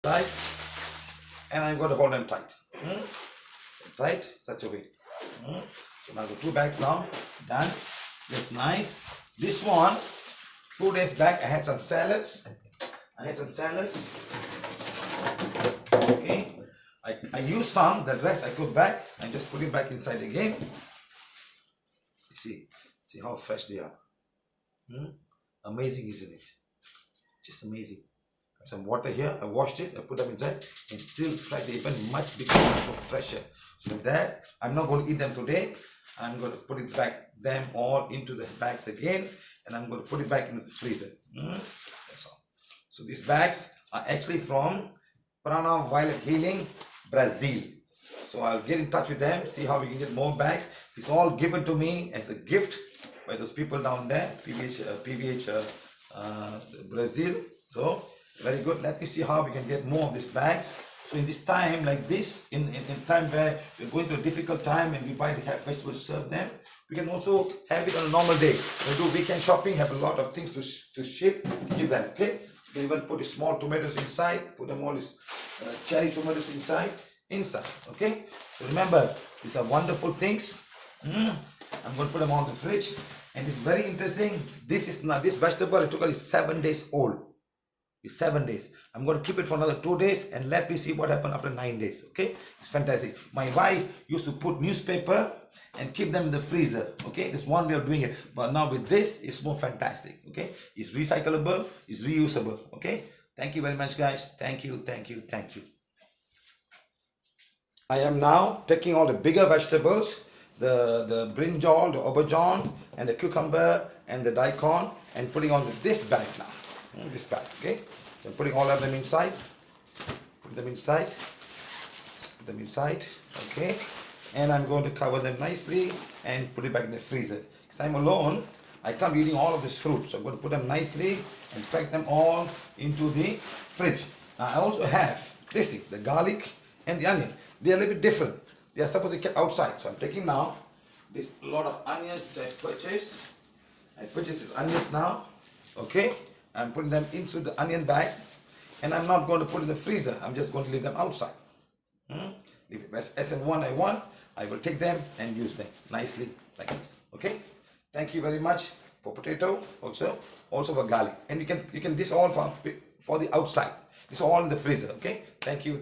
tight, and I'm going to hold them tight. Tight, such a way. So now the 2 bags now, done. That's nice. This one, 2 days back, I had some salads. Okay. I used some, the rest I put back and just put it back inside again. See how fresh they are. Amazing, isn't it? Just amazing. I have some water here. I washed it. I put them inside, and still fresh. They're even much bigger, much fresher. So with that, I'm not going to eat them today. I'm going to put it back, them all into the bags again, and I'm going to put it back into the freezer. That's all. So these bags are actually from Prana Violet Healing, Brazil. So I'll get in touch with them, see how we can get more bags. It's all given to me as a gift by those people down there, PVH Brazil. So very good. Let me see how we can get more of these bags. So in this time like this, in time where we're going through a difficult time and we buy to have vegetables to serve them, we can also have it on a normal day. We do weekend shopping, have a lot of things to ship, give them, okay? You can even put the small tomatoes inside, put them all these cherry tomatoes inside, okay? So remember, these are wonderful things. I'm going to put them on the fridge, and it's very interesting. This vegetable I took is 7 days old. It's 7 days. I'm going to keep it for another 2 days, and let me see what happened after 9 days. Okay, it's fantastic. My wife used to put newspaper and keep them in the freezer. Okay, that's one way of doing it. But now with this, it's more fantastic. Okay, it's recyclable, it's reusable. Okay, thank you very much, guys. Thank you. I am now taking all the bigger vegetables, the brinjal, the aubergine, and the cucumber, and the daikon, and putting on this bag now. This bag, okay? So I'm putting all of them inside. Put them inside, okay? And I'm going to cover them nicely and put it back in the freezer. Because I'm alone, I can't be eating all of this fruit. So I'm going to put them nicely and pack them all into the fridge. Now I also have this thing, the garlic and the onion. They are a little bit different. They are supposed to be kept outside. So I'm taking now this lot of onions that I purchased. I purchased these onions now, okay? I'm putting them into the onion bag, and I'm not going to put in the freezer. I'm just going to leave them outside. Leave it as and when I want, I will take them and use them nicely like this. Okay? Thank you very much for potato, also for garlic, and you can this all for the outside. It's all in the freezer. Okay? Thank you.